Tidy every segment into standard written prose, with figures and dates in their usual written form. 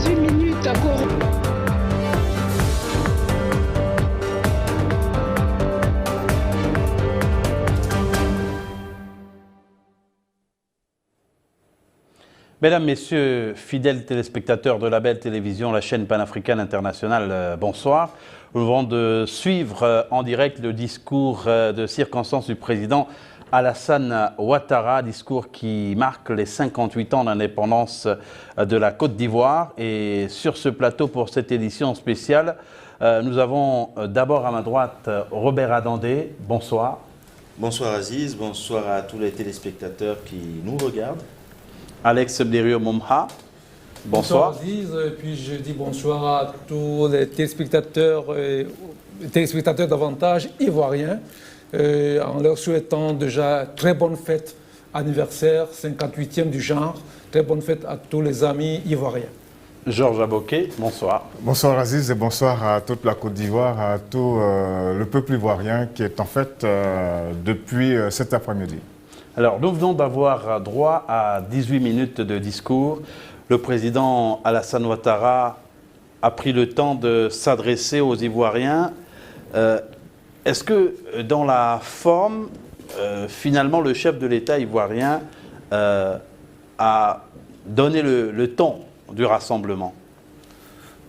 18 minutes à Coro. Mesdames, Messieurs, fidèles téléspectateurs de la belle télévision, la chaîne panafricaine internationale, bonsoir. Nous venons de suivre en direct le discours de circonstance du président Alassane Ouattara, discours qui marque les 58 ans d'indépendance de la Côte d'Ivoire. Et sur ce plateau, pour cette édition spéciale, nous avons d'abord à ma droite Robert Adandé. Bonsoir. Bonsoir Aziz, bonsoir à tous les téléspectateurs qui nous regardent. Alex Bderio Momha. Bonsoir. Bonsoir Aziz, et puis je dis bonsoir à tous les téléspectateurs davantage ivoiriens, en leur souhaitant déjà très bonne fête anniversaire, 58e du genre, très bonne fête à tous les amis ivoiriens. Georges Aboké, bonsoir. Bonsoir Aziz et bonsoir à toute la Côte d'Ivoire, à tout le peuple ivoirien qui est en fait depuis cet après-midi. Alors, nous venons d'avoir droit à 18 minutes de discours. Le président Alassane Ouattara a pris le temps de s'adresser aux Ivoiriens. Est-ce que, dans la forme, finalement, le chef de l'État ivoirien a donné le ton du rassemblement?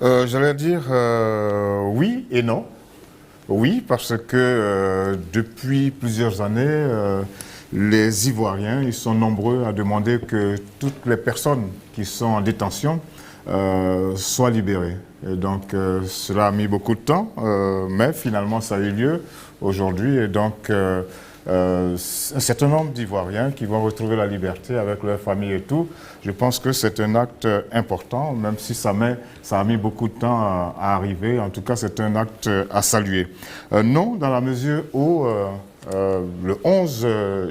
J'allais dire oui et non. Oui, parce que depuis plusieurs années, les Ivoiriens, ils sont nombreux à demander que toutes les personnes qui sont en détention soient libérées. Et donc cela a mis beaucoup de temps, mais finalement ça a eu lieu aujourd'hui. Et donc un certain nombre d'Ivoiriens qui vont retrouver la liberté avec leur famille et tout, je pense que c'est un acte important, même si ça a mis beaucoup de temps à arriver. En tout cas, c'est un acte à saluer. Non, dans la mesure où le 11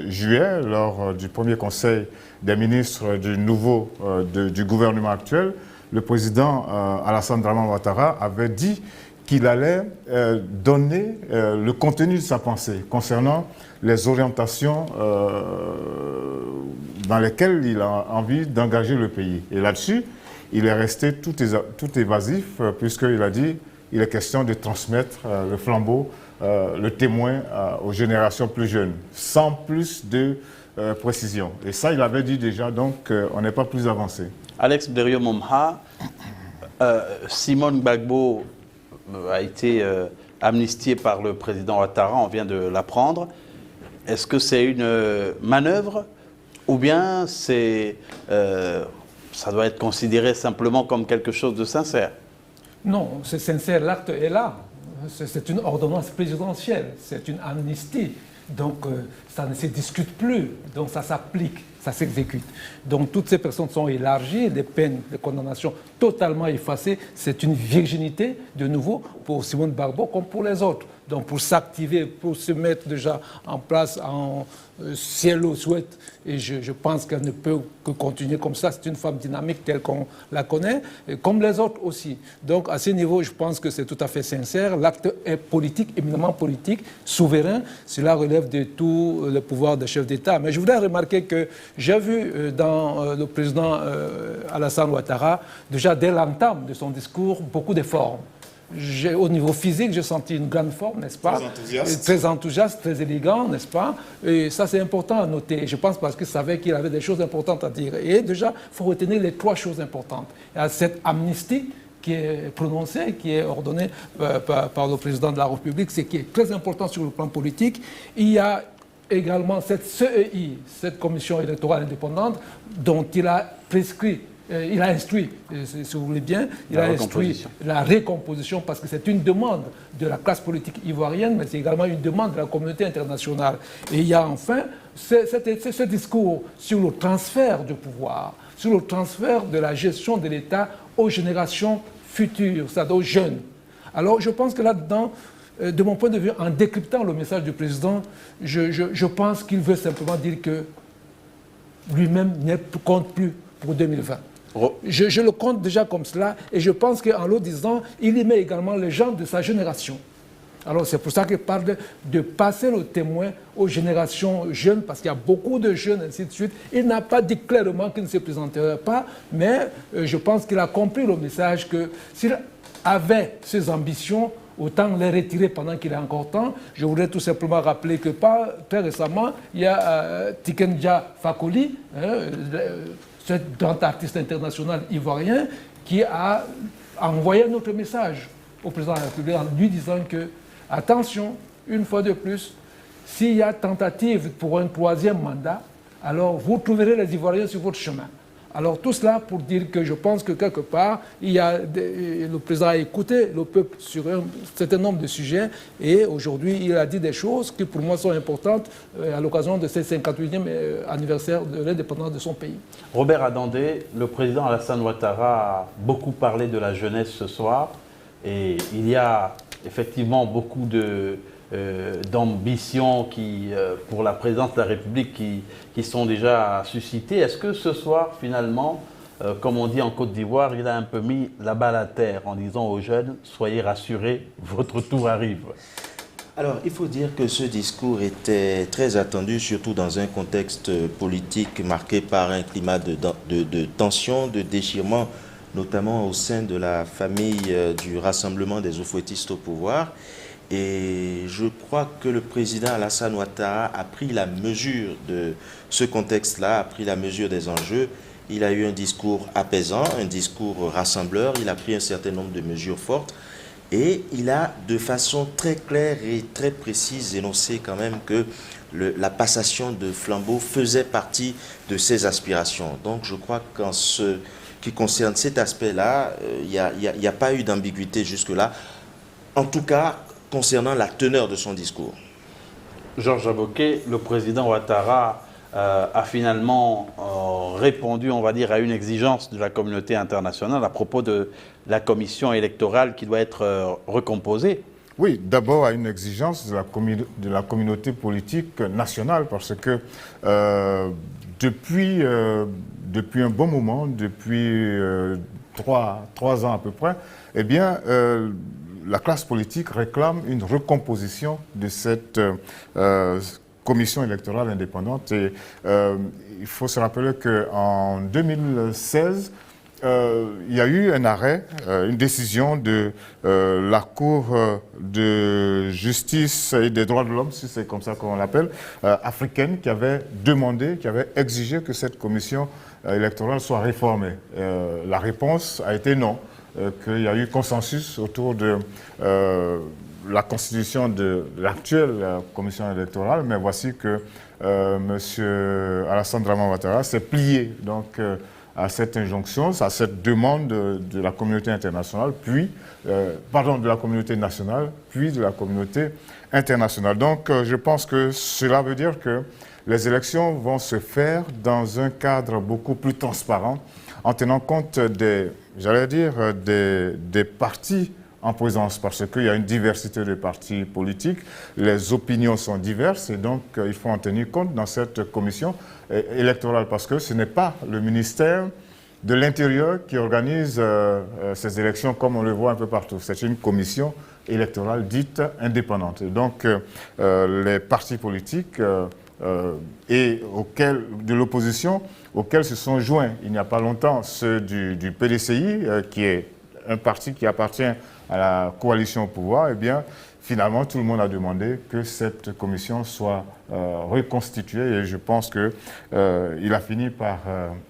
juillet, lors du premier conseil des ministres du gouvernement actuel, le président Alassane Ouattara avait dit qu'il allait donner le contenu de sa pensée concernant les orientations dans lesquelles il a envie d'engager le pays. Et là-dessus, il est resté tout évasif, puisqu'il a dit qu'il est question de transmettre le flambeau, le témoin aux générations plus jeunes, sans plus de précision. Et ça, il avait dit déjà, donc on n'est pas plus avancé. Alex Bderio Momha, Simone Gbagbo a été amnistié par le président Ouattara, on vient de l'apprendre. Est-ce que c'est une manœuvre ou bien ça doit être considéré simplement comme quelque chose de sincère? Non, c'est sincère, l'acte est là. C'est une ordonnance présidentielle, c'est une amnistie. Donc ça ne se discute plus, donc ça s'applique, ça s'exécute. Donc toutes ces personnes sont élargies, les peines de condamnation totalement effacées. C'est une virginité, de nouveau, pour Simone Gbagbo comme pour les autres. Donc pour s'activer, pour se mettre déjà en place, si elle le souhaite, et je pense qu'elle ne peut que continuer comme ça, c'est une femme dynamique telle qu'on la connaît, comme les autres aussi. Donc à ce niveau, je pense que c'est tout à fait sincère. L'acte est politique, éminemment politique, souverain. Cela relève de tout le pouvoir des chefs d'État. Mais je voudrais remarquer que j'ai vu dans le président Alassane Ouattara, déjà dès l'entame de son discours, beaucoup d'efforts. Au niveau physique, j'ai senti une grande forme, n'est-ce pas? Très enthousiaste, très élégant, n'est-ce pas? Et ça, c'est important à noter. Je pense parce qu'il savait qu'il avait des choses importantes à dire. Et déjà, il faut retenir les trois choses importantes. Il y a cette amnistie qui est prononcée, qui est ordonnée par le président de la République, c'est qui est très important sur le plan politique. Il y a également cette CEI, cette commission électorale indépendante, dont il a prescrit, il a instruit, si vous voulez bien, il a instruit la récomposition parce que c'est une demande de la classe politique ivoirienne, mais c'est également une demande de la communauté internationale. Et il y a enfin ce discours sur le transfert du pouvoir, sur le transfert de la gestion de l'État aux générations futures, c'est-à-dire aux jeunes. Alors je pense que là-dedans, de mon point de vue, en décryptant le message du président, je pense qu'il veut simplement dire que lui-même ne compte plus pour 2020. Je le compte déjà comme cela et je pense qu'en le disant, il y met également les gens de sa génération. Alors c'est pour ça qu'il parle de passer le témoin aux générations jeunes, parce qu'il y a beaucoup de jeunes, ainsi de suite. Il n'a pas dit clairement qu'il ne se présenterait pas, mais je pense qu'il a compris le message que s'il avait ses ambitions, autant les retirer pendant qu'il est encore temps. Je voudrais tout simplement rappeler que très récemment, il y a Tikenja Fakoli, ce grand artiste international ivoirien, qui a envoyé un autre message au président de la République en lui disant que, attention, une fois de plus, s'il y a tentative pour un 3e mandat, alors vous trouverez les Ivoiriens sur votre chemin. Alors tout cela pour dire que je pense que quelque part, le président a écouté le peuple sur un certain nombre de sujets et aujourd'hui il a dit des choses qui pour moi sont importantes à l'occasion de ce 58e anniversaire de l'indépendance de son pays. Robert Adandé, le président Alassane Ouattara a beaucoup parlé de la jeunesse ce soir et il y a effectivement beaucoup d'ambitions pour la présidence de la République qui sont déjà suscitées. Est-ce que ce soir, finalement, comme on dit en Côte d'Ivoire, il a un peu mis la balle à terre en disant aux jeunes « Soyez rassurés, votre tour arrive ». Alors, il faut dire que ce discours était très attendu, surtout dans un contexte politique marqué par un climat de tension, de déchirement, notamment au sein de la famille du Rassemblement des Oufouettistes au pouvoir. Et je crois que le président Alassane Ouattara a pris la mesure de ce contexte-là, a pris la mesure des enjeux. Il a eu un discours apaisant, un discours rassembleur, il a pris un certain nombre de mesures fortes et il a de façon très claire et très précise énoncé quand même que la passation de flambeau faisait partie de ses aspirations. Donc je crois qu'en ce qui concerne cet aspect-là, il n'y a pas eu d'ambiguïté jusque-là. En tout cas, concernant la teneur de son discours. Georges Aboké, le président Ouattara a finalement répondu, on va dire, à une exigence de la communauté internationale à propos de la commission électorale qui doit être recomposée. Oui, d'abord à une exigence de la communauté politique nationale, parce que depuis un bon moment, depuis 3 ans à peu près, eh bien, la classe politique réclame une recomposition de cette commission électorale indépendante. Et il faut se rappeler qu'en 2016, il y a eu un arrêt, une décision de la Cour de justice et des droits de l'homme, si c'est comme ça qu'on l'appelle, africaine, qui avait demandé, qui avait exigé que cette commission électorale soit réformée. La réponse a été non. Qu'il y a eu consensus autour de la constitution de l'actuelle commission électorale, mais voici que M. Alassane Draman Ouattara s'est plié donc, à cette injonction, à cette demande de la communauté internationale, puis, de la communauté nationale, puis de la communauté internationale. Donc je pense que cela veut dire que les élections vont se faire dans un cadre beaucoup plus transparent, en tenant compte des partis en présence, parce qu'il y a une diversité de partis politiques, les opinions sont diverses et donc il faut en tenir compte dans cette commission électorale, parce que ce n'est pas le ministère de l'Intérieur qui organise ces élections comme on le voit un peu partout. C'est une commission électorale dite indépendante. Et donc les partis politiques et de l'opposition auxquels se sont joints il n'y a pas longtemps ceux du PDCI, qui est un parti qui appartient à la coalition au pouvoir, eh bien, finalement, tout le monde a demandé que cette commission soit reconstituée et je pense qu'il a fini par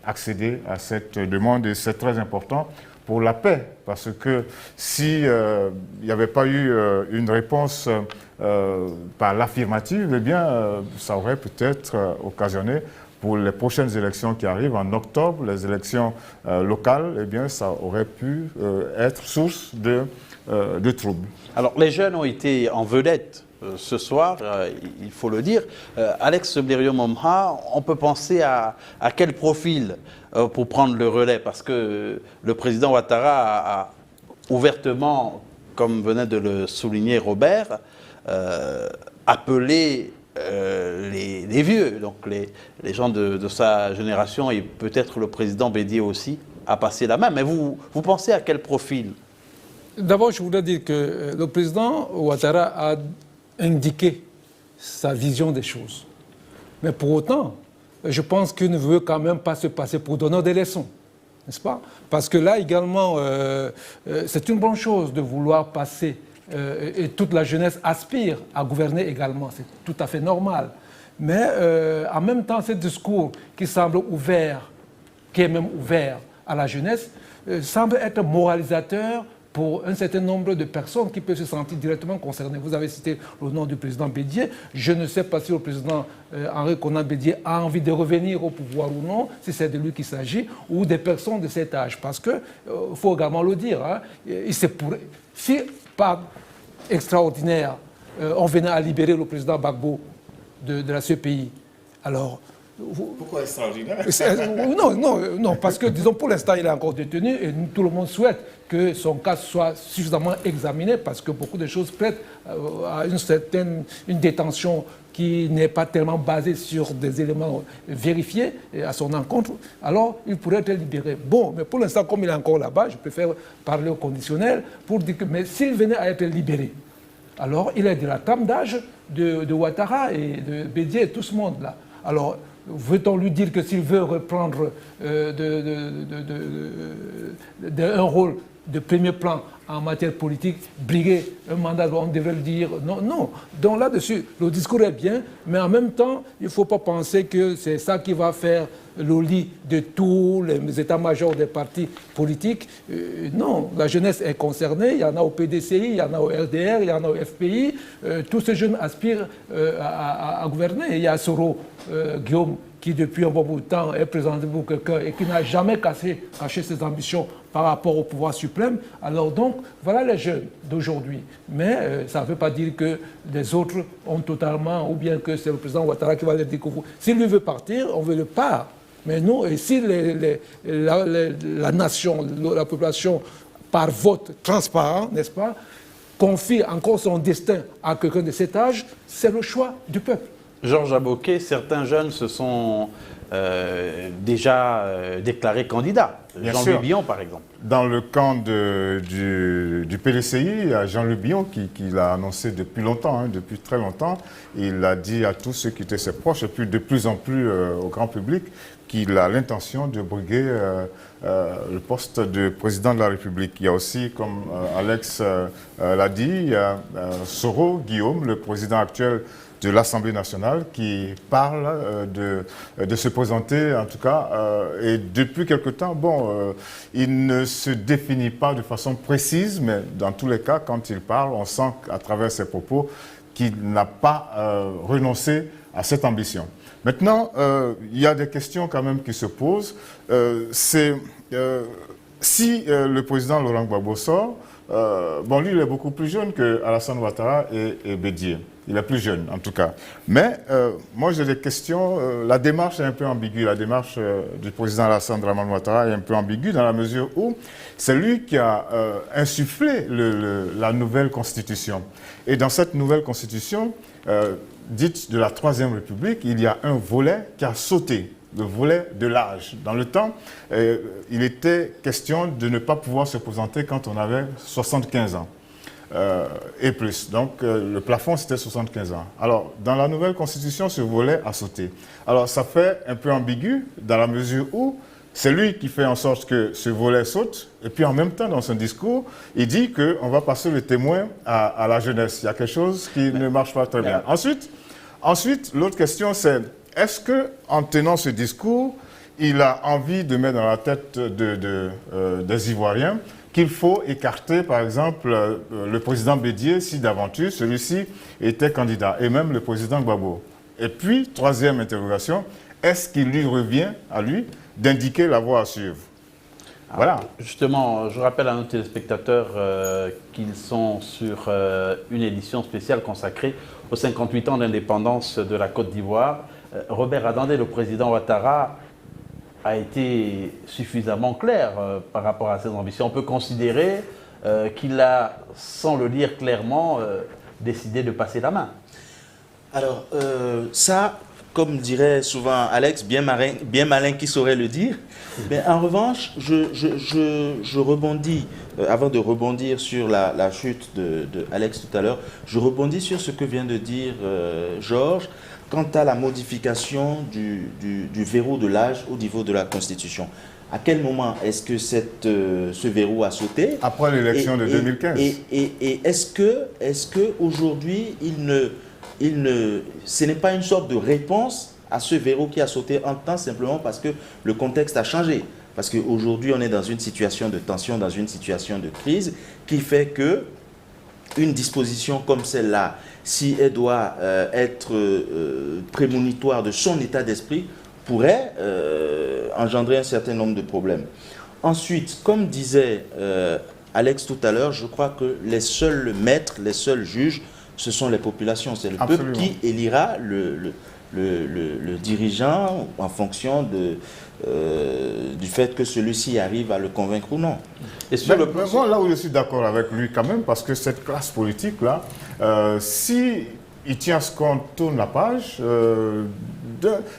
accéder à cette demande et c'est très important pour la paix, parce que s'il n'y avait pas eu une réponse par l'affirmative, eh bien, ça aurait peut-être occasionné pour les prochaines élections qui arrivent en octobre, les élections locales, eh bien, ça aurait pu être source de troubles. Alors, les jeunes ont été en vedette ce soir, il faut le dire. Alex Blériot-Momha, on peut penser à quel profil pour prendre le relais, parce que le président Ouattara a ouvertement, comme venait de le souligner Robert, appelé les vieux, donc les gens de sa génération et peut-être le président Bédié aussi, à passer la main. Mais vous pensez à quel profil ? D'abord, je voudrais dire que le président Ouattara a indiqué sa vision des choses. Mais pour autant, je pense qu'il ne veut quand même pas se passer pour donner des leçons, n'est-ce pas? Parce que là également, c'est une bonne chose de vouloir passer, et toute la jeunesse aspire à gouverner également, c'est tout à fait normal. Mais en même temps, ce discours qui semble ouvert, qui est même ouvert à la jeunesse, semble être moralisateur pour un certain nombre de personnes qui peuvent se sentir directement concernées. Vous avez cité le nom du président Bédié. Je ne sais pas si le président Henri Konan Bédié a envie de revenir au pouvoir ou non, si c'est de lui qu'il s'agit, ou des personnes de cet âge. Parce qu'il faut également le dire, hein, si par extraordinaire, on venait à libérer le président Gbagbo de la CPI, alors... Pourquoi extraordinaire? Non, parce que, disons, pour l'instant, il est encore détenu et tout le monde souhaite que son cas soit suffisamment examiné parce que beaucoup de choses prêtent à une détention qui n'est pas tellement basée sur des éléments vérifiés à son encontre, alors il pourrait être libéré. Bon, mais pour l'instant, comme il est encore là-bas, je préfère parler au conditionnel pour dire que, mais s'il venait à être libéré, alors il est de la trame d'âge de Ouattara et de Bédié et tout ce monde-là. Alors, veut-on lui dire que s'il veut reprendre un rôle de premier plan en matière politique, briguer un mandat, on devrait le dire non, non. Donc là-dessus, le discours est bien, mais en même temps, il ne faut pas penser que c'est ça qui va faire le lit de tous les états-majors des partis politiques. Non, la jeunesse est concernée, il y en a au PDCI, il y en a au RDR, il y en a au FPI. Tous ces jeunes aspirent à gouverner. Il y a Soro Guillaume, qui depuis un bon bout de temps est présenté pour quelqu'un et qui n'a jamais caché ses ambitions par rapport au pouvoir suprême. Alors donc, voilà les jeunes d'aujourd'hui. Mais ça ne veut pas dire que les autres ont totalement, ou bien que c'est le président Ouattara qui va leur dire que s'il lui veut partir, on veut le part. Mais non, et si la nation, la population, par vote transparent, n'est-ce pas, confie encore son destin à quelqu'un de cet âge, c'est le choix du peuple. Georges Aboké, certains jeunes se sont déjà déclarés candidats. Jean-Louis Billon, par exemple. Dans le camp du PDCI, il y a Jean-Louis Billon qui l'a annoncé depuis longtemps, hein, depuis très longtemps. Il a dit à tous ceux qui étaient ses proches, et puis de plus en plus au grand public, qu'il a l'intention de briguer le poste de président de la République. Il y a aussi, comme Alex l'a dit, il y a Soro Guillaume, le président actuel de l'Assemblée nationale, qui parle de se présenter, en tout cas, et depuis quelque temps, bon, il ne se définit pas de façon précise, mais dans tous les cas, quand il parle, on sent à travers ses propos qu'il n'a pas renoncé à cette ambition. Maintenant, il y a des questions quand même qui se posent. Si le président Laurent Gbagbo sort, bon, lui, il est beaucoup plus jeune que Alassane Ouattara et Bédié. Il est plus jeune, en tout cas. Mais moi, j'ai des questions. La démarche est un peu ambiguë. La démarche du président Alassane Dramane Ouattara est un peu ambiguë dans la mesure où c'est lui qui a insufflé la nouvelle constitution. Et dans cette nouvelle constitution, dite de la Troisième République, il y a un volet qui a sauté, le volet de l'âge. Dans le temps, il était question de ne pas pouvoir se présenter quand on avait 75 ans. Et plus. Donc, le plafond, c'était 75 ans. Alors, dans la nouvelle constitution, ce volet a sauté. Alors, ça fait un peu ambigu dans la mesure où c'est lui qui fait en sorte que ce volet saute. Et puis, en même temps, dans son discours, il dit qu'on va passer le témoin à la jeunesse. Il y a quelque chose qui ne marche pas très bien. Ensuite, l'autre question, c'est est-ce qu'en tenant ce discours, il a envie de mettre dans la tête des Ivoiriens qu'il faut écarter, par exemple, le président Bédié si d'aventure celui-ci était candidat, et même le président Gbagbo. Et puis, troisième interrogation, est-ce qu'il lui revient à lui d'indiquer la voie à suivre? Voilà. Justement, je rappelle à nos téléspectateurs qu'ils sont sur une édition spéciale consacrée aux 58 ans d'indépendance de la Côte d'Ivoire. Robert Adandé, le président Ouattara, a été suffisamment clair par rapport à ses ambitions. On peut considérer qu'il a, sans le dire clairement, décidé de passer la main. Alors, ça, comme dirait souvent Alex, bien malin qui saurait le dire. Mais en revanche, je rebondis, avant de rebondir sur la chute de Alex tout à l'heure, je rebondis sur ce que vient de dire Georges quant à la modification du verrou de l'âge au niveau de la Constitution. À quel moment est-ce que ce verrou a sauté? Après l'élection de 2015. Et est-ce que aujourd'hui, ce n'est pas une sorte de réponse à ce verrou qui a sauté en temps simplement parce que le contexte a changé? Parce qu'aujourd'hui, on est dans une situation de tension, dans une situation de crise qui fait que une disposition comme celle-là, si elle doit être prémonitoire de son état d'esprit, pourrait engendrer un certain nombre de problèmes. Ensuite, comme disait Alex tout à l'heure, je crois que les seuls maîtres, les seuls juges, ce sont les populations. C'est le peuple qui élira le dirigeant en fonction du fait que celui-ci arrive à le convaincre ou non. Et sur moi, là où je suis d'accord avec lui quand même, parce que cette classe politique-là, si il tient à ce qu'on tourne la page,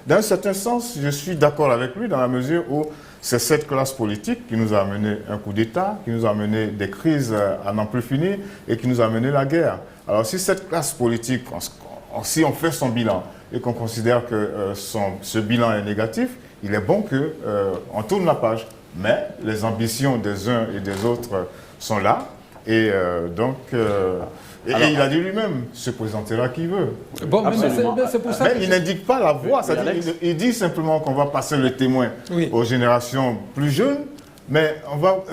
d'un certain sens, je suis d'accord avec lui dans la mesure où c'est cette classe politique qui nous a amené un coup d'État, qui nous a amené des crises à n'en plus finir et qui nous a amené la guerre. Alors si cette classe politique, si on fait son bilan et qu'on considère que ce bilan est négatif, il est bon qu'on tourne la page. Mais les ambitions des uns et des autres sont là et donc... Alors, et il a dit lui-même, se présentera qui veut. Bon, c'est pour ça mais il n'indique pas la voie, il dit simplement qu'on va passer le témoin aux générations plus jeunes, mais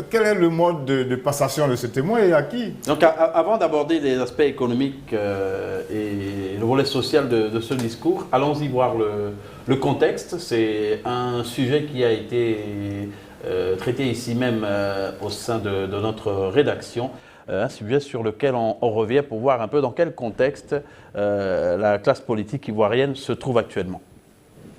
quel est le mode de passation de ce témoin et à qui? Donc avant d'aborder les aspects économiques et le volet social de ce discours, allons-y voir le contexte. C'est un sujet qui a été traité ici même au sein de notre rédaction. Un sujet sur lequel on revient pour voir un peu dans quel contexte la classe politique ivoirienne se trouve actuellement.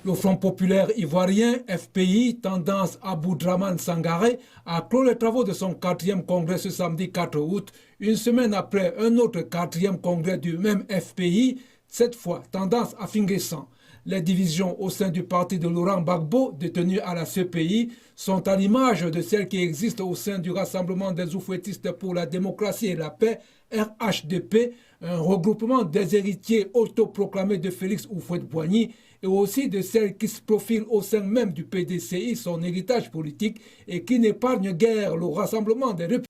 Le Front populaire ivoirien, FPI, tendance Aboudraman Sangaré, a clos les travaux de son 4e congrès ce samedi 4 août, une semaine après un autre 4e congrès du même FPI, cette fois tendance à Finguessan. Les divisions au sein du parti de Laurent Gbagbo, détenu à la CPI, sont à l'image de celles qui existent au sein du Rassemblement des Oufouettistes pour la démocratie et la paix, RHDP, un regroupement des héritiers autoproclamés de Félix Houphouët-Boigny, et aussi de celles qui se profilent au sein même du PDCI, son héritage politique, et qui n'épargnent guère le Rassemblement des Républicains.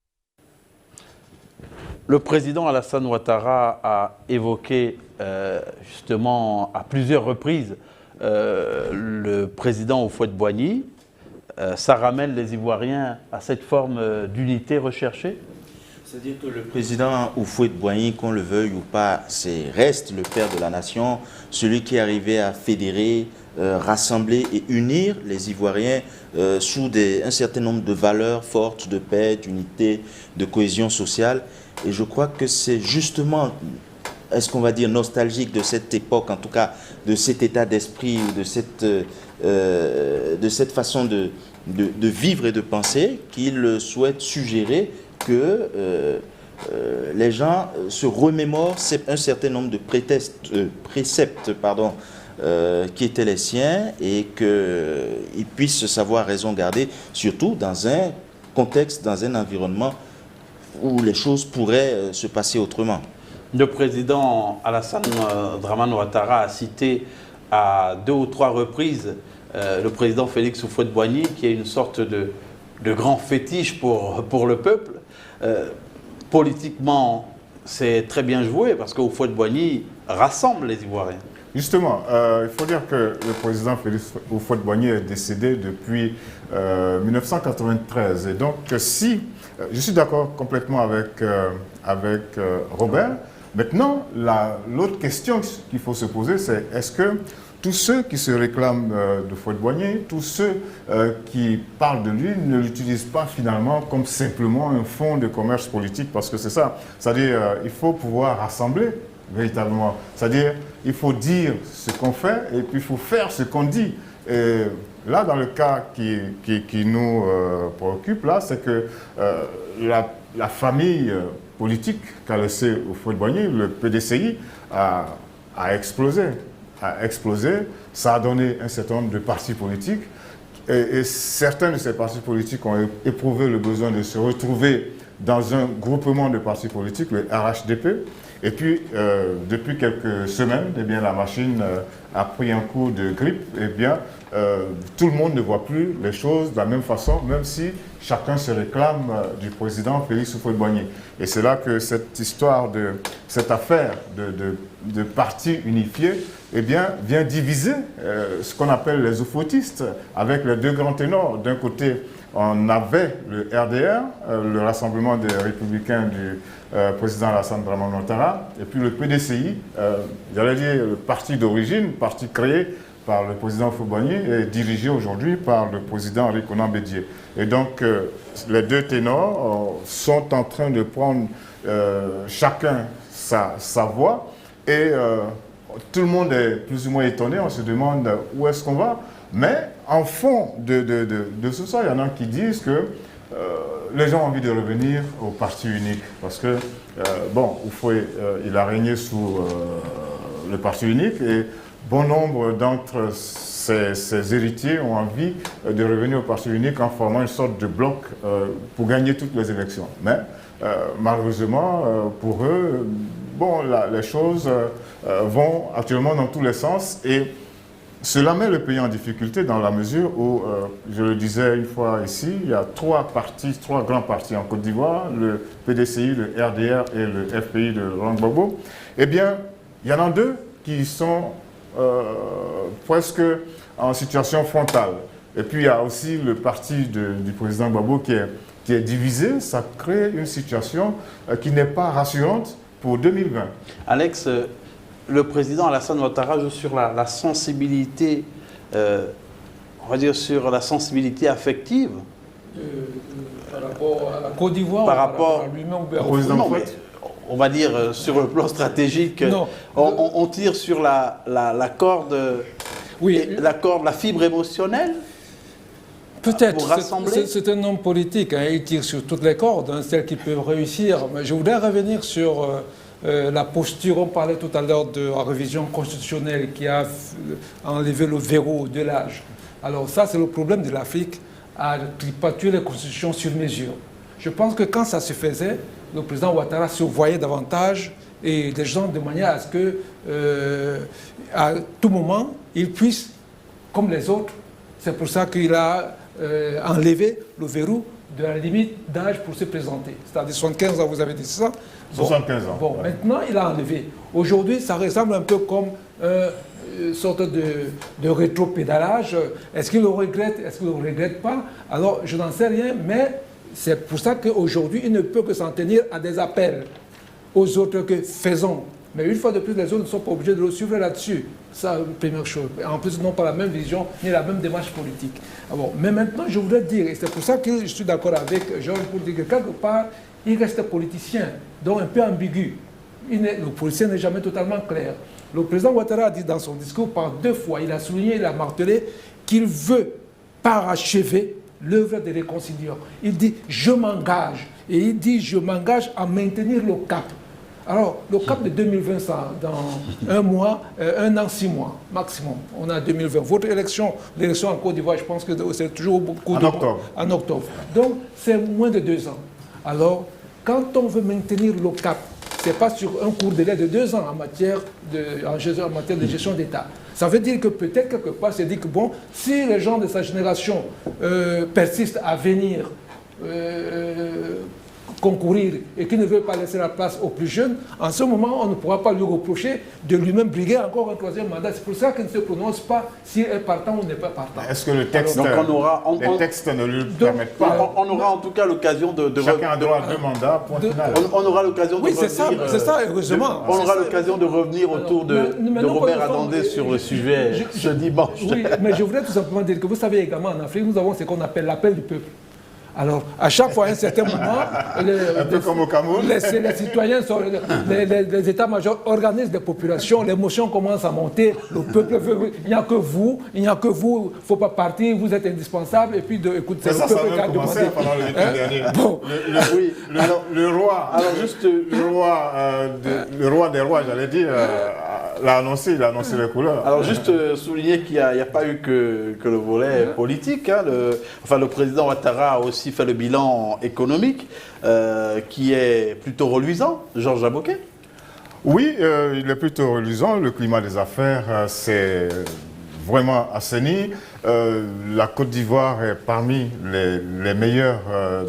Le président Alassane Ouattara a évoqué justement à plusieurs reprises le président Houphouët-Boigny. Ça ramène les Ivoiriens à cette forme d'unité recherchée? C'est-à-dire que le président Houphouët-Boigny, qu'on le veuille ou pas, reste le père de la nation, celui qui est arrivé à fédérer, rassembler et unir les Ivoiriens sous un certain nombre de valeurs fortes de paix, d'unité, de cohésion sociale. Et je crois que c'est justement, est-ce qu'on va dire nostalgique de cette époque, en tout cas de cet état d'esprit ou de cette façon de vivre et de penser qu'il souhaite suggérer que les gens se remémorent un certain nombre de préceptes qui étaient les siens et qu'ils puissent savoir raison garder, surtout dans un contexte, dans un environnement où les choses pourraient se passer autrement. Le président Alassane Dramane Ouattara a cité à 2 ou 3 reprises le président Félix Houphouët-Boigny, qui est une sorte de grand fétiche pour le peuple. Politiquement, c'est très bien joué parce que Houphouët-Boigny rassemble les Ivoiriens. Justement, il faut dire que le président Félix Houphouët-Boigny est décédé depuis 1993. Et donc, si je suis d'accord complètement avec Robert, maintenant, l'autre question qu'il faut se poser, c'est est-ce que tous ceux qui se réclament de Houphouët-Boigny, tous ceux qui parlent de lui, ne l'utilisent pas finalement comme simplement un fonds de commerce politique, parce que c'est ça. C'est-à-dire, il faut pouvoir rassembler véritablement. C'est-à-dire, il faut dire ce qu'on fait et puis il faut faire ce qu'on dit. Et là, dans le cas qui nous préoccupe, là, c'est que la famille politique qu'a laissé Houphouët-Boigny, le PDCI, a explosé. a explosé. Ça a donné un certain nombre de partis politiques. Et certains de ces partis politiques ont éprouvé le besoin de se retrouver dans un groupement de partis politiques, le RHDP. Et puis, depuis quelques semaines, eh bien, la machine a pris un coup de grippe. Eh bien, tout le monde ne voit plus les choses de la même façon, même si chacun se réclame du président Félix Houphouët-Boigny. Et c'est là que cette histoire, cette affaire de partis unifiés, eh bien, vient diviser ce qu'on appelle les oufoutistes, avec les deux grands ténors. D'un côté, on avait le RDR, le Rassemblement des Républicains du président Alassane Dramane Ouattara, et puis le PDCI, j'allais dire le parti d'origine, parti créé par le président Houphouët-Boigny et dirigé aujourd'hui par le président Henri Konan Bédié. Et donc, les deux ténors sont en train de prendre chacun sa voix, et tout le monde est plus ou moins étonné, on se demande où est-ce qu'on va. Mais en fond de ce soir, il y en a qui disent que les gens ont envie de revenir au parti unique. Parce que, bon, Houphouët, il a régné sous le parti unique et bon nombre d'entre ses héritiers ont envie de revenir au parti unique en formant une sorte de bloc pour gagner toutes les élections. Mais malheureusement, pour eux, bon, les choses vont actuellement dans tous les sens et cela met le pays en difficulté dans la mesure où, je le disais une fois ici, il y a trois grands partis en Côte d'Ivoire, le PDCI, le RDR et le FPI de Laurent Gbagbo. Eh bien, il y en a deux qui sont presque en situation frontale. Et puis, il y a aussi le parti du président Gbagbo qui est divisé. Ça crée une situation qui n'est pas rassurante pour 2020. Alex, le président Alassane Ouattara joue sur la sensibilité, on va dire sur la sensibilité affective. Par rapport à la Côte d'Ivoire, par rapport à lui-même, non, mais on va dire sur le plan stratégique, on tire sur la corde, oui, la fibre émotionnelle. Peut-être, rassembler. C'est un homme politique, hein, il tire sur toutes les cordes, hein, celles qui peuvent réussir. Mais je voudrais revenir sur la posture, on parlait tout à l'heure de la révision constitutionnelle qui a enlevé le verrou de l'âge. Alors ça, c'est le problème de l'Afrique, à tripatuer les constitutions sur mesure. Je pense que quand ça se faisait, le président Ouattara se voyait davantage et des gens de manière à ce que, à tout moment, il puisse, comme les autres, c'est pour ça qu'il a enlevé le verrou de la limite d'âge pour se présenter. C'est-à-dire 75 ans, vous avez dit ça. 75 ans. Bon, ouais. Maintenant, il a enlevé. Aujourd'hui, ça ressemble un peu comme une sorte de rétro-pédalage. Est-ce qu'il le regrette? Est-ce qu'il ne le regrette pas? Alors, je n'en sais rien, mais c'est pour ça qu'aujourd'hui, il ne peut que s'en tenir à des appels aux autres que faisons. Mais une fois de plus, les autres ne sont pas obligés de le suivre là-dessus. Ça, première chose. En plus, ils n'ont pas la même vision ni la même démarche politique. Bon, mais maintenant, je voudrais dire, et c'est pour ça que je suis d'accord avec Georges pour dire que quelque part, il reste politicien, donc un peu ambigu. Le politicien n'est jamais totalement clair. Le président Ouattara a dit dans son discours par 2 fois, il a souligné, il a martelé qu'il veut parachever l'œuvre de réconciliation. Il dit « je m'engage ». Et il dit « je m'engage à maintenir le cap ». Alors, le cap de 2020, ça, dans 1 mois, 1 an, 6 mois, maximum. On a 2020. Votre élection, l'élection en Côte d'Ivoire, je pense que c'est toujours beaucoup en octobre. En octobre. Donc, c'est moins de 2 ans. Alors, quand on veut maintenir le cap, ce n'est pas sur un court délai de 2 ans en matière de gestion d'État. Ça veut dire que peut-être quelque part, c'est dit que bon, si les gens de sa génération persistent à venir concourir et qui ne veut pas laisser la place aux plus jeunes, en ce moment, on ne pourra pas lui reprocher de lui-même briguer encore un 3e mandat. C'est pour ça qu'il ne se prononce pas s'il est partant ou n'est pas partant. Est-ce que le texte, les textes ne lui permettent pas? On aura en tout cas l'occasion de chacun a droit à 2 mandats, point final. On aura l'occasion de revenir. C'est ça, heureusement. On aura l'occasion de revenir autour de Robert Adandé sur le sujet ce dimanche. Oui, mais je voudrais tout simplement dire que vous savez également en Afrique, nous avons ce qu'on appelle l'appel du peuple. Alors, à chaque fois, à un certain moment, un peu comme au Cameroun, les citoyens, les états-majors organisent des populations, l'émotion commence à monter, le peuple veut, il n'y a que vous, il n'y ne faut pas partir, vous êtes indispensable, et puis, écoute, c'est le peuple qui a demandé. Pendant le week-end dernier. Bon. Le roi des rois, j'allais dire, l'a annoncé, il a annoncé les couleurs. Alors juste souligner qu'il n'y a pas eu que le volet politique. Hein, le président Ouattara a aussi fait le bilan économique qui est plutôt reluisant. Georges Aboké. Oui, il est plutôt reluisant. Le climat des affaires s'est vraiment assaini. La Côte d'Ivoire est parmi les meilleurs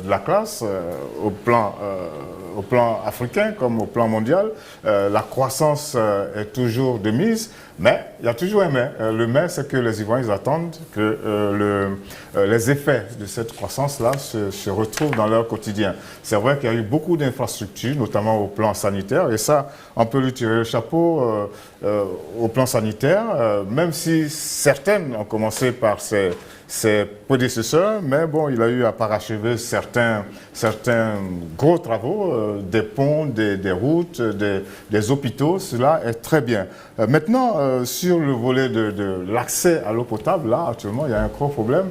de la classe au plan africain comme au plan mondial. La croissance est toujours de mise, mais il y a toujours un mais. Le mais, c'est que les Ivoiriens attendent que les effets de cette croissance-là se retrouvent dans leur quotidien. C'est vrai qu'il y a eu beaucoup d'infrastructures, notamment au plan sanitaire, et ça, on peut lui tirer le chapeau au plan sanitaire, même si certaines ont commencé par ses prédécesseurs, mais bon, il a eu à parachever certains gros travaux, des ponts, des routes, des hôpitaux, cela est très bien. Maintenant, sur le volet de l'accès à l'eau potable, là, actuellement, il y a un gros problème.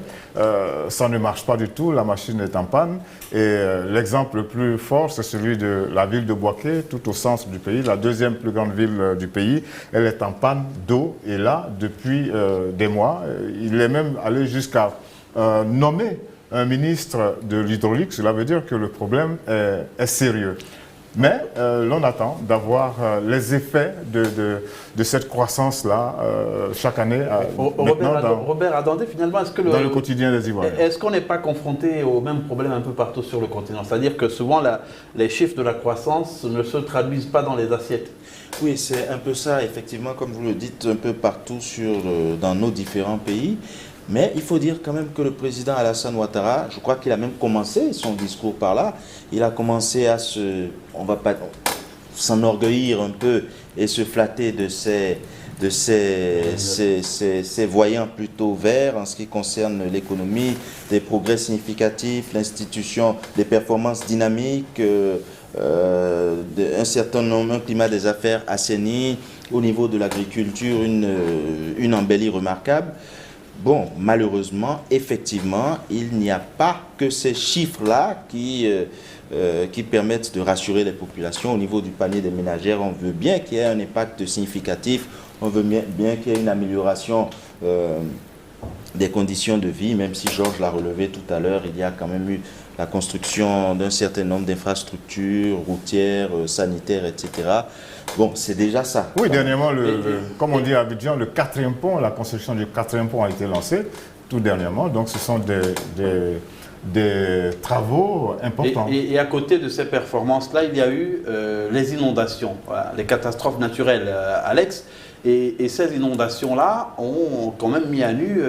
Ça ne marche pas du tout, la machine est en panne. Et l'exemple le plus fort, c'est celui de la ville de Bouaké, tout au centre du pays, la deuxième plus grande ville du pays. Elle est en panne d'eau, et là, depuis des mois, il est même allé jusqu'à nommer un ministre de l'hydraulique. Cela veut dire que le problème est sérieux. Mais l'on attend d'avoir les effets de cette croissance-là chaque année. Robert, attendez, finalement, est-ce que dans le quotidien des Ivoiriens. Est-ce qu'on n'est pas confronté au même problème un peu partout sur le continent? C'est-à-dire que souvent, les chiffres de la croissance ne se traduisent pas dans les assiettes. Oui, c'est un peu ça, effectivement, comme vous le dites, un peu partout dans nos différents pays. Mais il faut dire quand même que le président Alassane Ouattara, je crois qu'il a même commencé son discours par là. Il a commencé à on va pas s'enorgueillir un peu et se flatter de ses voyants plutôt verts en ce qui concerne l'économie, des progrès significatifs, l'institution, des performances dynamiques, un certain nombre, un climat des affaires assaini, au niveau de l'agriculture, une embellie remarquable. Bon, malheureusement, effectivement, il n'y a pas que ces chiffres-là qui permettent de rassurer les populations au niveau du panier des ménagères. On veut bien qu'il y ait un impact significatif, on veut bien qu'il y ait une amélioration des conditions de vie, même si Georges l'a relevé tout à l'heure, il y a quand même eu la construction d'un certain nombre d'infrastructures routières, sanitaires, etc. Bon, c'est déjà ça. Oui, dernièrement, comme on dit à Abidjan, le 4e pont, la construction du 4e pont a été lancée tout dernièrement. Donc, ce sont des travaux importants. Et à côté de ces performances-là, il y a eu les inondations, voilà, les catastrophes naturelles, Alex. Et ces inondations-là ont quand même mis à nu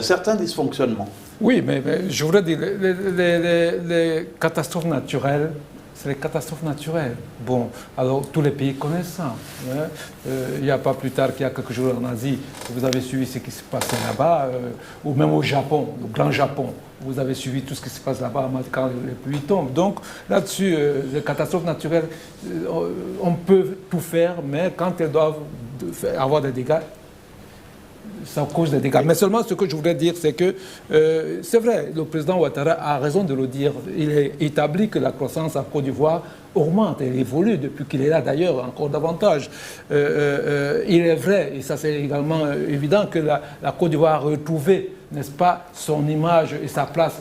certains dysfonctionnements. Oui, mais je voudrais dire, les catastrophes naturelles, c'est les catastrophes naturelles. Bon, alors tous les pays connaissent ça. Hein. Il n'y a pas plus tard qu'il y a quelques jours en Asie, vous avez suivi ce qui se passait là-bas, ou même au Japon, le grand Japon. Vous avez suivi tout ce qui se passe là-bas quand les pluies tombent. Donc là-dessus, les catastrophes naturelles, on peut tout faire, mais quand elles doivent avoir des dégâts, ça cause des dégâts. Mais seulement ce que je voudrais dire, c'est que c'est vrai, le président Ouattara a raison de le dire. Il est établi que la croissance en Côte d'Ivoire augmente, elle évolue depuis qu'il est là d'ailleurs encore davantage. Il est vrai, et ça c'est également évident, que la Côte d'Ivoire a retrouvé, n'est-ce pas, son image et sa place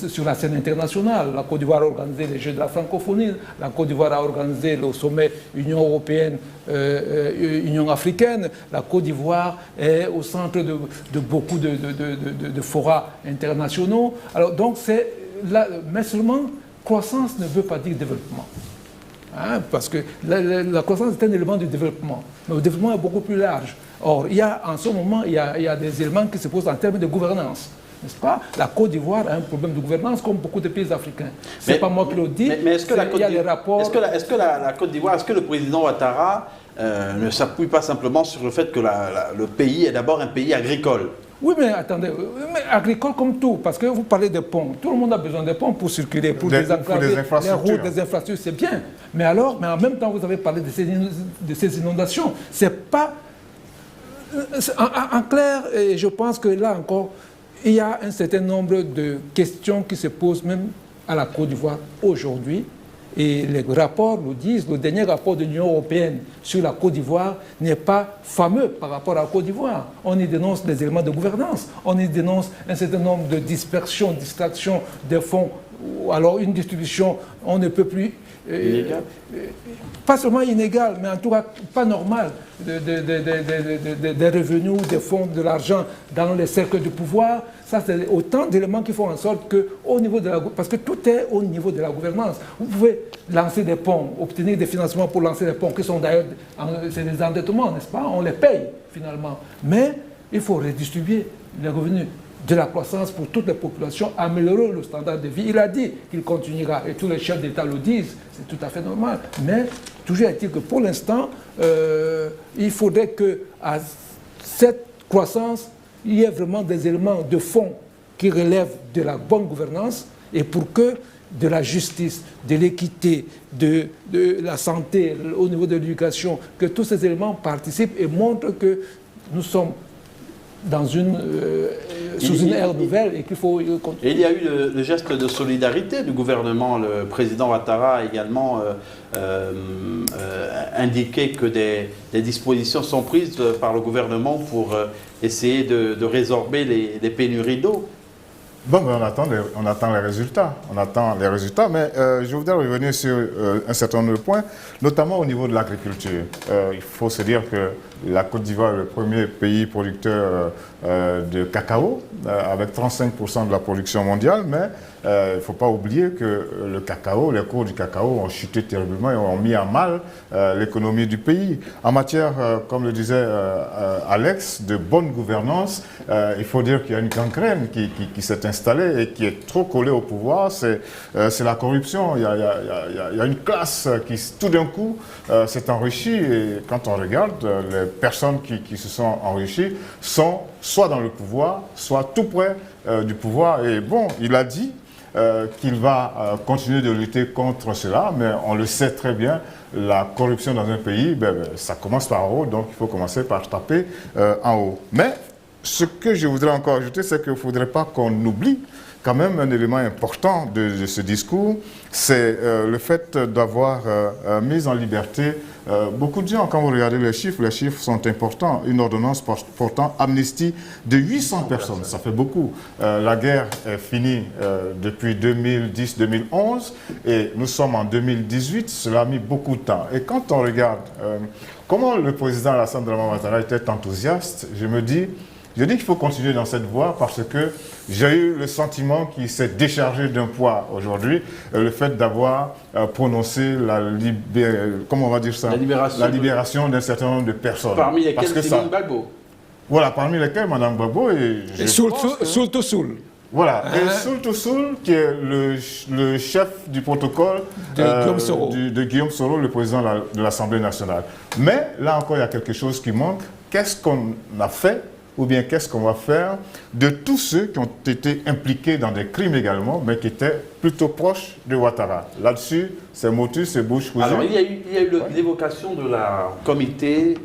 sur la scène internationale. La Côte d'Ivoire a organisé les Jeux de la francophonie, la Côte d'Ivoire a organisé le sommet Union européenne, Union africaine. La Côte d'Ivoire est au centre de beaucoup de forats internationaux. Alors donc mais seulement croissance ne veut pas dire développement. Hein, parce que la croissance est un élément du développement. Mais le développement est beaucoup plus large. Or, en ce moment, il y a des éléments qui se posent en termes de gouvernance. N'est-ce pas? La Côte d'Ivoire a un problème de gouvernance comme beaucoup de pays africains. Ce n'est pas moi qui le dis. Mais est-ce que il y a des rapports. Est-ce que la Côte d'Ivoire, est-ce que le président Ouattara ne s'appuie pas simplement sur le fait que le pays est d'abord un pays agricole? Oui, mais attendez, mais agricole comme tout, parce que vous parlez de ponts. Tout le monde a besoin de ponts pour circuler, pour désenclaver les routes, des infrastructures, c'est bien. Mais en même temps, vous avez parlé de ces inondations. C'est pas... En clair, et je pense que là encore, il y a un certain nombre de questions qui se posent même à la Côte d'Ivoire aujourd'hui, Et les rapports nous disent, le dernier rapport de l'Union européenne sur la Côte d'Ivoire n'est pas fameux par rapport à la Côte d'Ivoire. On y dénonce des éléments de gouvernance, on y dénonce un certain nombre de dispersions, distractions des fonds, ou alors une distribution, on ne peut plus... pas seulement inégale, mais en tout cas pas normale des revenus, des fonds, de l'argent dans les cercles du pouvoir. Ça, c'est autant d'éléments qui font en sorte qu'au niveau de la... Parce que tout est au niveau de la gouvernance. Vous pouvez lancer des ponts, obtenir des financements pour lancer des ponts, qui sont d'ailleurs... C'est des endettements, n'est-ce pas? On les paye, finalement. Mais il faut redistribuer les revenus de la croissance pour toutes les populations, améliorer le standard de vie. Il a dit qu'il continuera, et tous les chefs d'État le disent, c'est tout à fait normal. Mais toujours est-il que pour l'instant, il faudrait qu'à cette croissance, il y ait vraiment des éléments de fond qui relèvent de la bonne gouvernance, et pour que de la justice, de l'équité, de la santé, au niveau de l'éducation, que tous ces éléments participent et montrent que nous sommes dans sous une ère nouvelle et qu'il faut continuer. Et il y a eu le geste de solidarité du gouvernement. Le président Ouattara a également indiqué que des dispositions sont prises par le gouvernement pour essayer de résorber les pénuries d'eau. Bon, ben on attend les résultats. On attend les résultats, mais je voudrais revenir sur un certain nombre de points, notamment au niveau de l'agriculture. Il faut se dire que la Côte d'Ivoire est le premier pays producteur de cacao, avec 35% de la production mondiale, mais il ne faut pas oublier que le cacao, les cours du cacao ont chuté terriblement et ont mis à mal l'économie du pays. En matière, comme le disait Alex, de bonne gouvernance, il faut dire qu'il y a une gangrène qui s'est installée et qui est trop collée au pouvoir, c'est la corruption. Il y a une classe qui, tout d'un coup, s'est enrichie, et quand on regarde, les personnes qui se sont enrichies sont soit dans le pouvoir, soit tout près du pouvoir. Et bon, il a dit qu'il va continuer de lutter contre cela, mais on le sait très bien, la corruption dans un pays, ça commence par en haut, donc il faut commencer par taper en haut. Mais ce que je voudrais encore ajouter, c'est qu'il ne faudrait pas qu'on oublie quand même un élément important de ce discours, c'est le fait d'avoir mis en liberté beaucoup de gens. Quand vous regardez les chiffres sont importants. Une ordonnance portant amnistie de 800 personnes, ça fait beaucoup. La guerre est finie depuis 2010-2011 et nous sommes en 2018, cela a mis beaucoup de temps. Et quand on regarde comment le président Alassane Dramane Ouattara était enthousiaste, je dis qu'il faut continuer dans cette voie parce que j'ai eu le sentiment qu'il s'est déchargé d'un poids aujourd'hui, le fait d'avoir prononcé la libération d'un certain nombre de personnes. Parmi lesquelles Simone Gbagbo. Voilà, parmi lesquelles Mme Gbagbo et Soul. Voilà, et Soul, qui est le chef du protocole de Guillaume Soro, le président de l'Assemblée nationale. Mais là encore, il y a quelque chose qui manque. Qu'est-ce qu'on a fait ou bien qu'est-ce qu'on va faire de tous ceux qui ont été impliqués dans des crimes également, mais qui étaient plutôt proches de Ouattara. Là-dessus, c'est motus, c'est bouche cousue. Alors, il y a eu l'évocation de la comité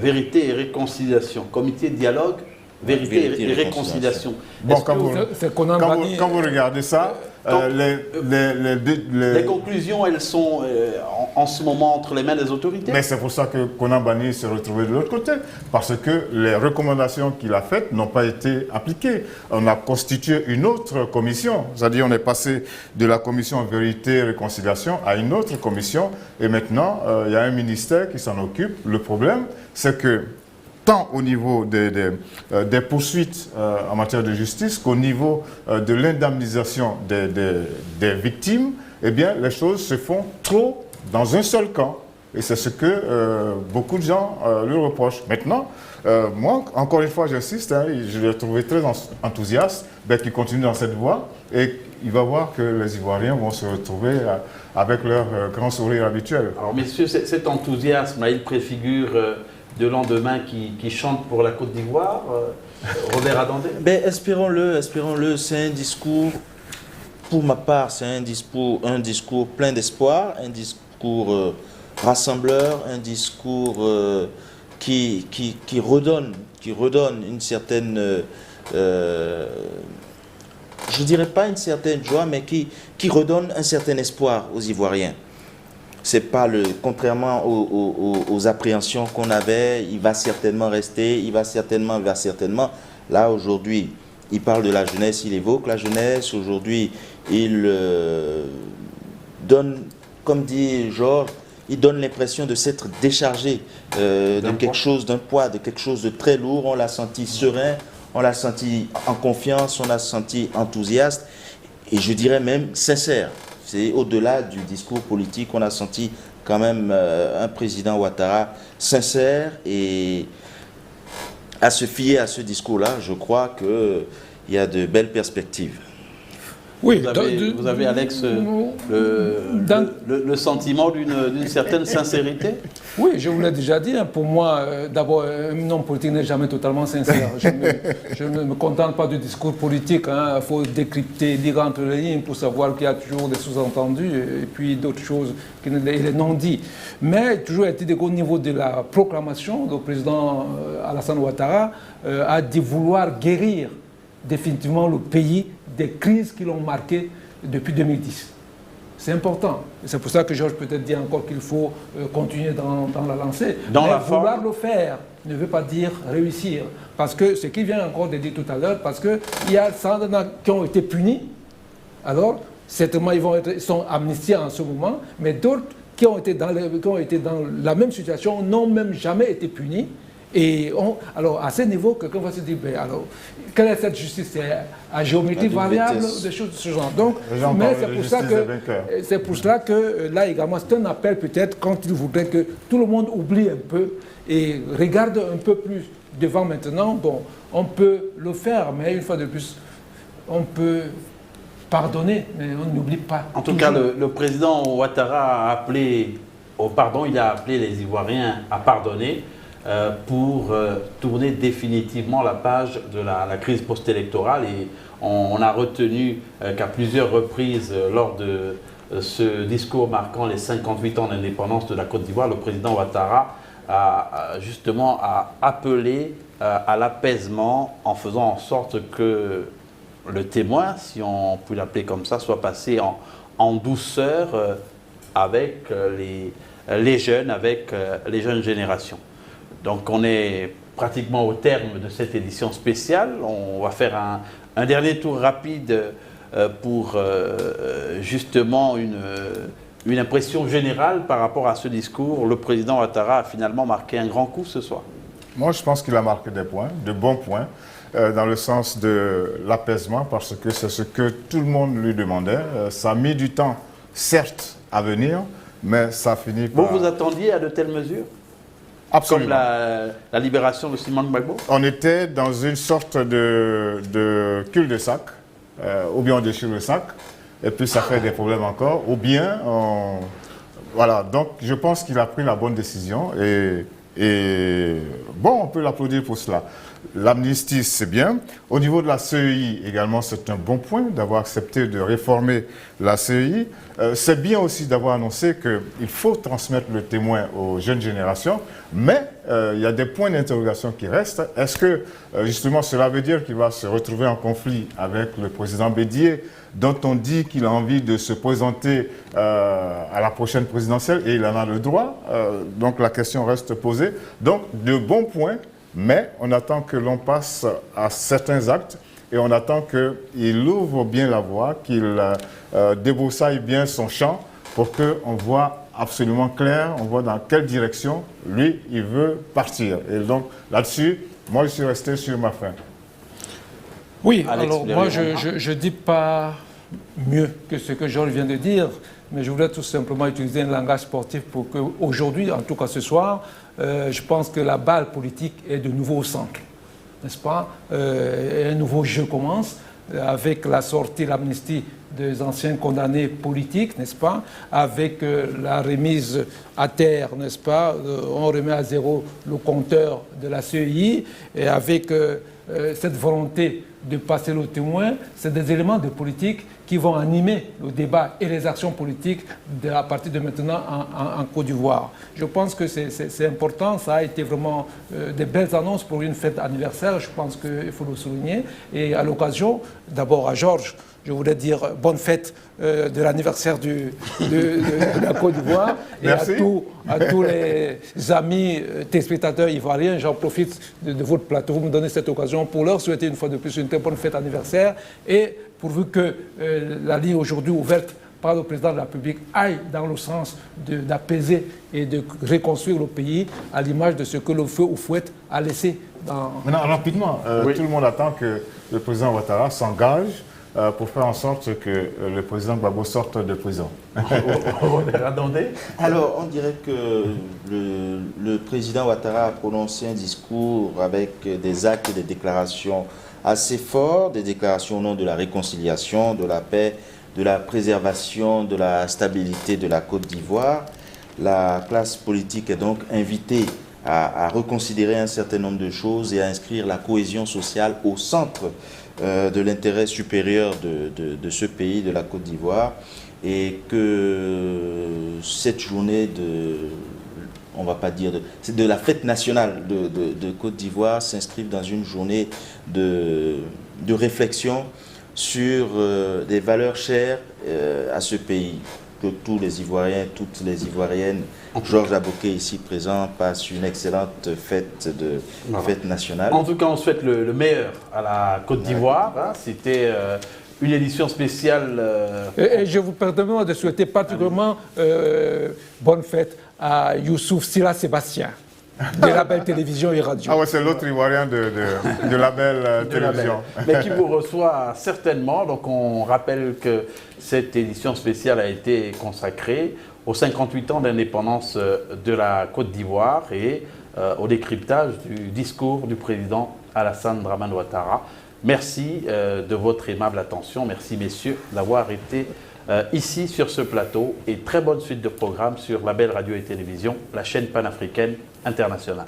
Vérité et Réconciliation, comité Dialogue, Vérité et Réconciliation. Bon, quand vous regardez ça, les conclusions, elles sont en ce moment entre les mains des autorités. Mais c'est pour ça que Konan Banny s'est retrouvé de l'autre côté, parce que les recommandations qu'il a faites n'ont pas été appliquées. On a constitué une autre commission, c'est-à-dire on est passé de la commission Vérité et Réconciliation à une autre commission, et maintenant il y a un ministère qui s'en occupe. Le problème, c'est que tant au niveau des poursuites en matière de justice qu'au niveau de l'indemnisation des victimes, eh bien, les choses se font trop dans un seul camp. Et c'est ce que beaucoup de gens lui reprochent. Maintenant, moi, encore une fois, j'insiste, je l'ai trouvé très enthousiaste, qu'il continue dans cette voie et il va voir que les Ivoiriens vont se retrouver avec leur grand sourire habituel. Alors, messieurs, cet enthousiasme, il préfigure de lendemain qui chante pour la Côte d'Ivoire, Robert Adandé? Espérons-le, c'est un discours, pour ma part, c'est un discours plein d'espoir, un discours rassembleur, un discours qui redonne une certaine je ne dirais pas une certaine joie, mais qui redonne un certain espoir aux Ivoiriens. C'est pas contrairement aux appréhensions qu'on avait, il va certainement rester, il va certainement. Là, aujourd'hui, il parle de la jeunesse, il évoque la jeunesse. Aujourd'hui, il donne, comme dit Georges, il donne l'impression de s'être déchargé de quelque chose, d'un poids, de quelque chose de très lourd. On l'a senti serein, on l'a senti en confiance, on l'a senti enthousiaste et je dirais même sincère. C'est au-delà du discours politique, on a senti quand même un président Ouattara sincère et à se fier à ce discours-là, je crois qu'il y a de belles perspectives. Oui, vous avez Alex, le sentiment d'une certaine sincérité? Oui, je vous l'ai déjà dit. Pour moi, d'abord, un homme politique n'est jamais totalement sincère. Je ne me contente pas du discours politique. Il faut décrypter, lire entre les lignes pour savoir qu'il y a toujours des sous-entendus et puis d'autres choses qui ne les non-dits. Mais toujours été qu'au niveau de la proclamation, le président Alassane Ouattara a dit vouloir guérir définitivement le pays des crises qui l'ont marqué depuis 2010. C'est important. C'est pour ça que Georges peut-être dit encore qu'il faut continuer dans la lancée. Mais vouloir le faire ne veut pas dire réussir. Parce que ce qu'il vient encore de dire tout à l'heure, parce qu'il y a 100 qui ont été punis, alors certainement ils sont amnistiés en ce moment, mais d'autres qui ont été dans la même situation n'ont même jamais été punis. Et alors, à ce niveau, quelqu'un va se dire, ben, alors, quelle est cette justice? C'est à géométrie variable, des choses de ce genre. Donc, mais c'est pour cela que là également, c'est un appel peut-être quand il voudrait que tout le monde oublie un peu et regarde un peu plus devant maintenant. Bon, on peut le faire, mais une fois de plus, on peut pardonner, mais on n'oublie pas. En tout cas, le président Ouattara a appelé au pardon, il a appelé les Ivoiriens à pardonner. Pour tourner définitivement la page de la crise post-électorale et on a retenu qu'à plusieurs reprises lors de ce discours marquant les 58 ans d'indépendance de la Côte d'Ivoire, le président Ouattara a justement appelé à l'apaisement en faisant en sorte que le témoin, si on peut l'appeler comme ça, soit passé en douceur avec les jeunes, avec les jeunes générations. Donc on est pratiquement au terme de cette édition spéciale. On va faire un dernier tour rapide pour justement une impression générale par rapport à ce discours. Le président Ouattara a finalement marqué un grand coup ce soir. Moi je pense qu'il a marqué des points, de bons points, dans le sens de l'apaisement, parce que c'est ce que tout le monde lui demandait. Ça a mis du temps, certes, à venir, mais ça finit par... Vous attendiez à de telles mesures ? Absolument. Comme la libération de Simone Gbagbo? On était dans une sorte de cul-de-sac, ou bien on déchire le sac, et puis ça fait des problèmes encore, ou bien voilà, donc je pense qu'il a pris la bonne décision, et bon, on peut l'applaudir pour cela. L'amnistie, c'est bien. Au niveau de la CEI, également, c'est un bon point d'avoir accepté de réformer la CEI. C'est bien aussi d'avoir annoncé qu'il faut transmettre le témoin aux jeunes générations, mais il y a des points d'interrogation qui restent. Est-ce que, justement, cela veut dire qu'il va se retrouver en conflit avec le président Bédié, dont on dit qu'il a envie de se présenter à la prochaine présidentielle, et il en a le droit, donc la question reste posée. Donc, de bons points, mais on attend que l'on passe à certains actes et on attend qu'il ouvre bien la voie, qu'il débroussaille bien son champ pour qu'on voit absolument clair, on voit dans quelle direction lui, il veut partir. Et donc là-dessus, moi je suis resté sur ma faim. Oui, Alex, alors moi je ne dis pas mieux que ce que Georges vient de dire, mais je voudrais tout simplement utiliser un langage sportif pour qu'aujourd'hui, en tout cas ce soir, je pense que la balle politique est de nouveau au centre, n'est-ce pas? Un nouveau jeu commence avec la sortie, l'amnistie des anciens condamnés politiques, n'est-ce pas? Avec la remise à terre, n'est-ce pas? On remet à zéro le compteur de la CEI et avec cette volonté de passer le témoin, c'est des éléments de politique qui vont animer le débat et les actions politiques à partir de maintenant en Côte d'Ivoire. Je pense que c'est important, ça a été vraiment des belles annonces pour une fête anniversaire, je pense qu'il faut le souligner. Et à l'occasion, d'abord à Georges, je voulais dire bonne fête de l'anniversaire de la Côte d'Ivoire. Et à tous les amis téléspectateurs ivoiriens, j'en profite de votre plateau, vous me donnez cette occasion pour leur souhaiter une fois de plus une très bonne fête anniversaire. Et pourvu que la ligne aujourd'hui ouverte par le président de la République aille dans le sens d'apaiser et de reconstruire le pays à l'image de ce que le feu Houphouët a laissé dans... Maintenant, rapidement, tout le monde attend que le président Ouattara s'engage pour faire en sorte que le président Gbagbo sorte de prison. Alors, on dirait que le président Ouattara a prononcé un discours avec des actes et des déclarations assez forts, des déclarations au nom de la réconciliation, de la paix, de la préservation de la stabilité de la Côte d'Ivoire. La classe politique est donc invitée à reconsidérer un certain nombre de choses et à inscrire la cohésion sociale au centre de l'intérêt supérieur de ce pays, de la Côte d'Ivoire, et que cette journée on va pas dire de la fête nationale de Côte d'Ivoire s'inscrive dans une journée de réflexion sur des valeurs chères à ce pays, que tous les Ivoiriens, toutes les Ivoiriennes, Georges Aboké ici présent, passe une excellente fête nationale. En tout cas, on souhaite le meilleur à la Côte d'Ivoire. Hein. C'était une édition spéciale. Et je vous permets de souhaiter particulièrement bonne fête à Youssouf Silla Sébastien, de Label Télévision et Radio. Ah ouais, c'est l'autre Ivoirien de Label Télévision. Mais qui vous reçoit certainement. Donc on rappelle que cette édition spéciale a été consacrée aux 58 ans d'indépendance de la Côte d'Ivoire et au décryptage du discours du président Alassane Dramane Ouattara. Merci de votre aimable attention. Merci messieurs d'avoir été ici sur ce plateau et très bonne suite de programmes sur Label Radio et Télévision, la chaîne panafricaine internationale.